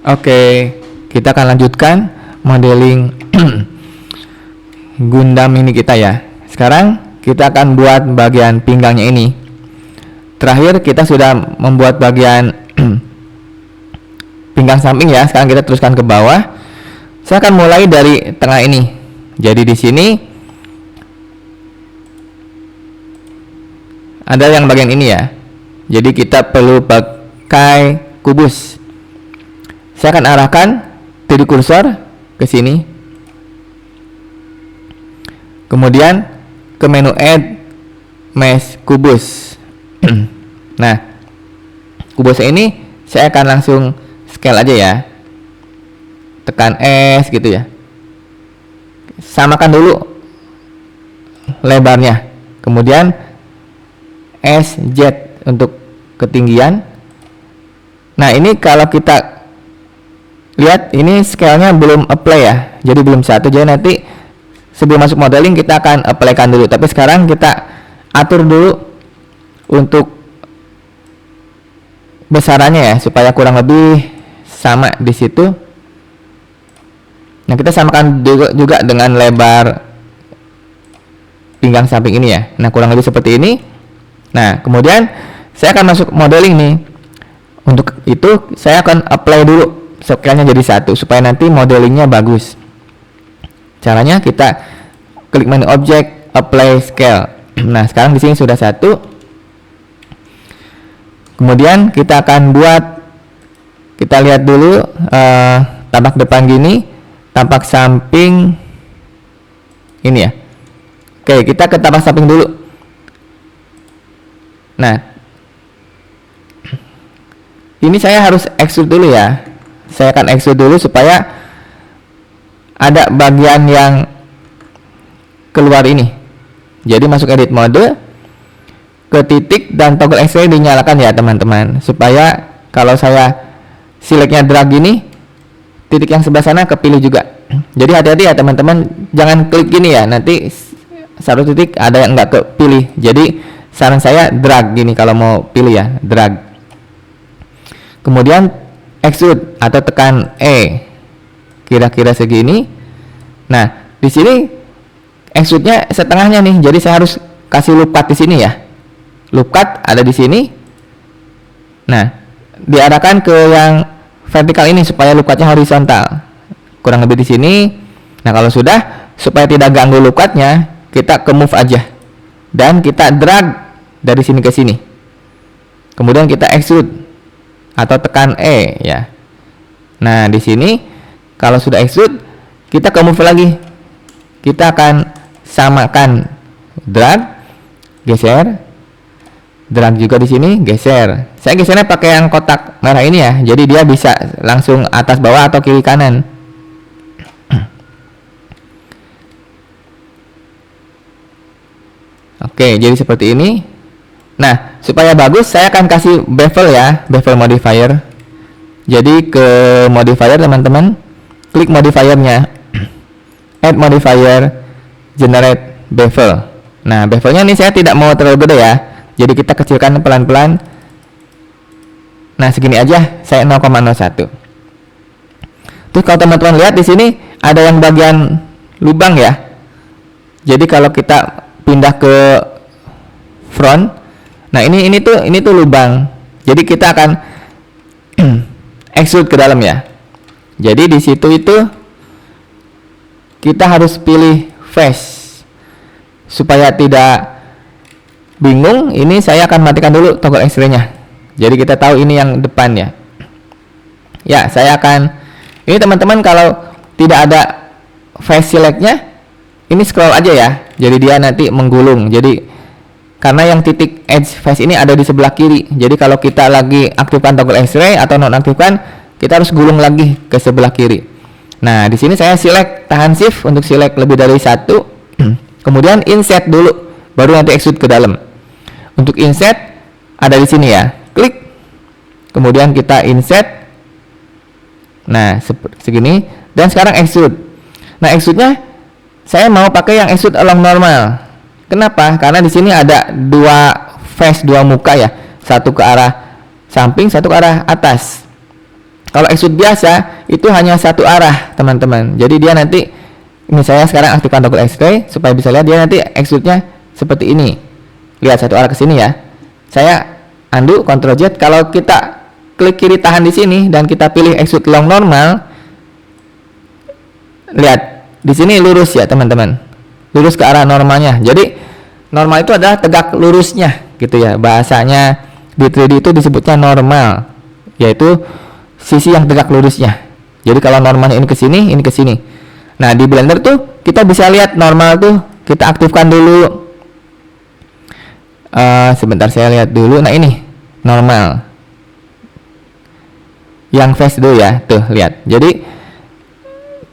Oke, kita akan lanjutkan modeling Gundam ini kita ya. Sekarang kita akan buat bagian pinggangnya ini. Terakhir kita sudah membuat bagian pinggang samping ya. Sekarang kita teruskan ke bawah. Saya akan mulai dari tengah ini. Jadi di sini ada yang bagian ini ya. Jadi kita perlu pakai kubus. Saya akan arahkan titik kursor ke sini. Kemudian ke menu add mesh kubus. Nah, kubusnya ini saya akan langsung scale aja ya. Tekan S gitu ya. Samakan dulu lebarnya. Kemudian SZ untuk ketinggian. Nah, ini kalau kita lihat ini scale-nya belum apply ya. Jadi belum satu. Jadi nanti sebelum masuk modeling kita akan apply-kan dulu. Tapi sekarang kita atur dulu untuk besarannya ya, supaya kurang lebih sama di situ. Nah, kita samakan juga dengan lebar pinggang samping ini ya. Nah, kurang lebih seperti ini. Nah, kemudian saya akan masuk modeling nih. Untuk itu saya akan apply dulu scale-nya jadi satu supaya nanti modelingnya bagus. Caranya kita klik menu objek, apply scale. Nah, sekarang di sini sudah satu. Kemudian kita akan buat, kita lihat dulu tampak depan gini, tampak samping ini ya. Oke, kita ke tampak samping dulu. Nah, ini saya harus extrude dulu ya. Saya akan extrude dulu supaya ada bagian yang keluar ini. Jadi masuk edit mode, ke titik dan toggle X-ray dinyalakan ya teman-teman, supaya kalau saya selectnya drag gini, titik yang sebelah sana kepilih juga. Jadi hati-hati ya teman-teman, jangan klik gini ya, nanti satu titik ada yang nggak kepilih. Jadi saran saya drag gini kalau mau pilih ya, drag. Kemudian extrude atau tekan E, kira-kira segini. Nah, di sini extrude-nya setengahnya nih, jadi saya harus kasih loop cut di sini ya. Loop cut ada di sini. Nah, diarahkan ke yang vertikal ini supaya loop cut-nya horizontal. Kurang lebih di sini. Nah, kalau sudah, supaya tidak ganggu loop cut-nya, kita ke move aja. Dan kita drag dari sini ke sini. Kemudian kita extrude atau tekan E ya. Nah, di sini kalau sudah extrude, kita ke move lagi. Kita akan samakan drag, geser, drag juga di sini, geser. Saya gesernya pakai yang kotak merah ini ya, jadi dia bisa langsung atas bawah atau kiri kanan. Oke, jadi seperti ini. Nah, supaya bagus saya akan kasih bevel ya, bevel modifier. Jadi ke modifier teman-teman, klik modifiernya, add modifier, generate bevel. Nah, bevelnya ini saya tidak mau terlalu gede ya, jadi kita kecilkan pelan-pelan. Nah, segini aja, saya 0,01. Terus kalau teman-teman lihat di sini ada yang bagian lubang ya. Jadi kalau kita pindah ke front, nah ini tuh lubang. Jadi kita akan extrude ke dalam ya. Jadi di situ itu kita harus pilih face supaya tidak bingung. Ini saya akan matikan dulu toggle X-ray-nya. Jadi kita tahu ini yang depan ya. Ya, saya akan ini teman-teman kalau tidak ada face select-nya, ini scroll aja ya. Jadi dia nanti menggulung. Jadi karena yang titik edge face ini ada di sebelah kiri. Jadi kalau kita lagi aktifkan toggle X-ray atau nonaktifkan, kita harus gulung lagi ke sebelah kiri. Nah, di sini saya select, tahan shift untuk select lebih dari satu. Kemudian insert dulu, baru nanti extrude ke dalam. Untuk insert ada di sini ya. Klik. Kemudian kita insert. Nah, segini dan sekarang extrude. Nah, extrude-nya saya mau pakai yang extrude along normal. Kenapa? Karena di sini ada dua face, dua muka ya. Satu ke arah samping, satu ke arah atas. Kalau extrude biasa itu hanya satu arah, teman-teman. Jadi dia nanti, ini saya sekarang aktifkan toggle X-ray supaya bisa lihat dia nanti extrude-nya seperti ini. Lihat satu arah ke sini ya. Saya undo, Ctrl Z. Kalau kita klik kiri tahan di sini dan kita pilih extrude long normal, lihat di sini lurus ya, teman-teman. Lurus ke arah normalnya. Jadi normal itu adalah tegak lurusnya, gitu ya. Bahasanya di 3D itu disebutnya normal, yaitu sisi yang tegak lurusnya. Jadi kalau normalnya ini ke sini, ini ke sini. Nah, di Blender tuh kita bisa lihat normal tuh, kita aktifkan dulu. Sebentar saya lihat dulu. Nah, ini normal. Yang face dulu ya, tuh lihat. Jadi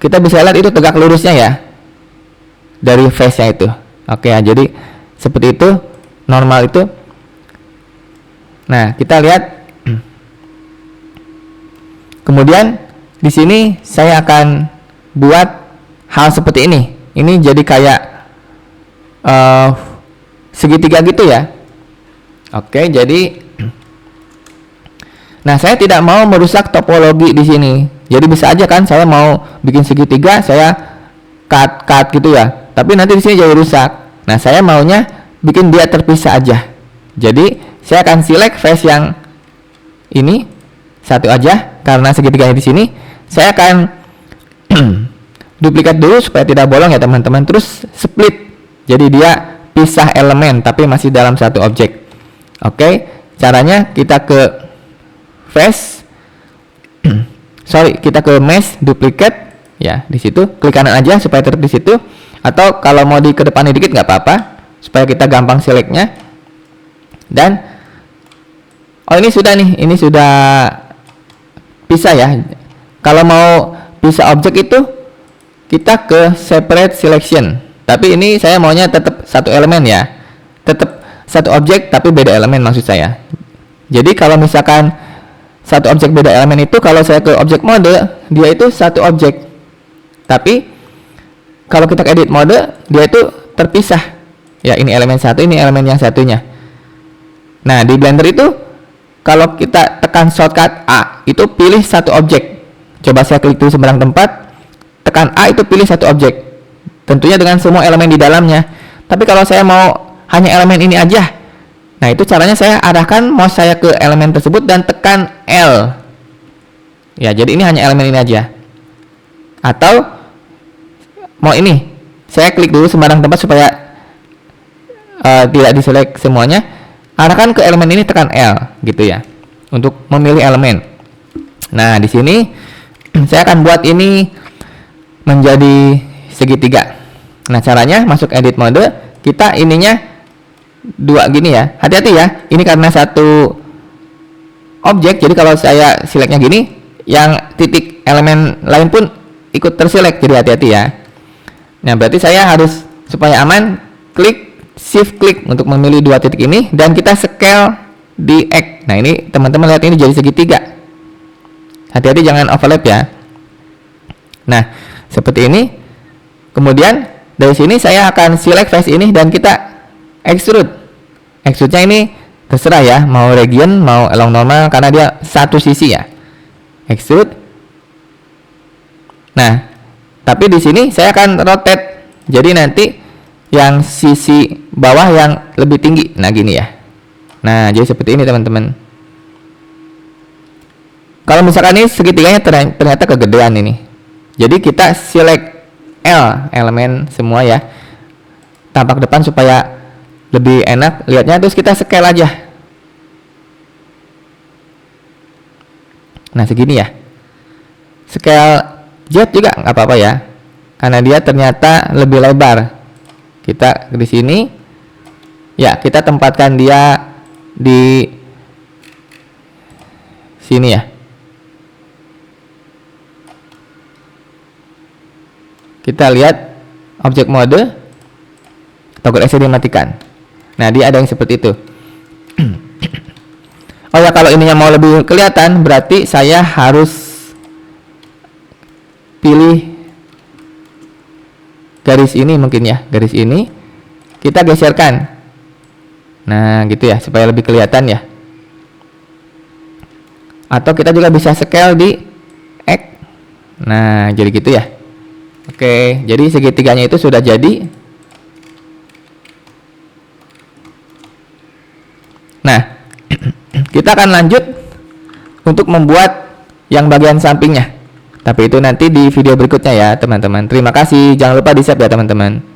kita bisa lihat itu tegak lurusnya ya, dari face-nya itu. Oke ya, jadi seperti itu normal itu. Nah, kita lihat. Kemudian di sini saya akan buat hal seperti ini. Ini jadi kayak segitiga gitu ya. Oke, jadi nah, saya tidak mau merusak topologi di sini. Jadi bisa aja kan saya mau bikin segitiga, saya cut gitu ya. Tapi nanti di sini jadi rusak. Nah, saya maunya bikin dia terpisah aja. Jadi saya akan select face yang ini satu aja karena segitiganya di sini. Saya akan duplikat dulu supaya tidak bolong ya, teman-teman. Terus split. Jadi dia pisah elemen tapi masih dalam satu objek. Oke, caranya kita ke face, kita ke mesh, duplicate ya, di situ klik kanan aja supaya tetap di situ. Atau kalau mau di kedepannya dikit nggak apa-apa, supaya kita gampang selectnya. Dan ini sudah nih, ini sudah pisah ya. Kalau mau pisah objek itu kita ke separate selection. Tapi ini saya maunya tetap satu elemen ya, tetap satu objek tapi beda elemen maksud saya. Jadi kalau misalkan satu objek beda elemen itu, kalau saya ke objek mode, dia itu satu objek. Tapi kalau kita ke edit mode, dia itu terpisah. Ya, ini elemen satu, ini elemen yang satunya. Nah, di Blender itu kalau kita tekan shortcut A, itu pilih satu objek. Coba saya klik dulu sembarang tempat, tekan A itu pilih satu objek. Tentunya dengan semua elemen di dalamnya. Tapi kalau saya mau hanya elemen ini aja, nah itu caranya saya arahkan mouse saya ke elemen tersebut dan tekan L. Ya, jadi ini hanya elemen ini aja. Atau mau ini, saya klik dulu sembarang tempat supaya tidak diselect semuanya. Arahkan ke elemen ini, tekan L gitu ya, untuk memilih elemen. Nah, di sini saya akan buat ini menjadi segitiga. Nah, caranya masuk edit mode, kita ininya dua gini ya. Hati-hati ya, ini karena satu objek, jadi kalau saya selectnya gini, yang titik elemen lain pun ikut terselect, jadi hati-hati ya. Nah, berarti saya harus supaya aman klik shift klik untuk memilih dua titik ini dan kita scale di X. Nah, ini teman-teman lihat, ini jadi segitiga. Hati-hati jangan overlap ya. Nah, seperti ini. Kemudian dari sini saya akan select face ini dan kita extrude. Extrude-nya ini terserah ya, mau region, mau long normal karena dia satu sisi ya. Extrude. Nah, tapi di sini saya akan rotate. Jadi nanti yang sisi bawah yang lebih tinggi. Nah, gini ya. Nah, jadi seperti ini teman-teman. Kalau misalkan ini segitiganya ternyata kegedean ini. Jadi kita select L elemen semua ya, tampak depan supaya lebih enak lihatnya. Terus kita scale aja. Nah, segini ya. Scale Z juga nggak apa-apa ya, karena dia ternyata lebih lebar. Kita di sini ya, kita tempatkan dia di sini ya. Kita lihat objek mode, toggle X dimatikan. Nah, dia ada yang seperti itu. Oh ya, kalau ininya mau lebih kelihatan, berarti saya harus pilih garis ini mungkin ya, garis ini kita geserkan. Nah, gitu ya, supaya lebih kelihatan ya. atau kita juga bisa scale di X. Nah, jadi gitu ya. Oke, jadi segitiganya itu sudah jadi. Nah, kita akan lanjut untuk membuat yang bagian sampingnya. Tapi itu nanti di video berikutnya ya, teman-teman. Terima kasih. Jangan lupa di-save ya, teman-teman.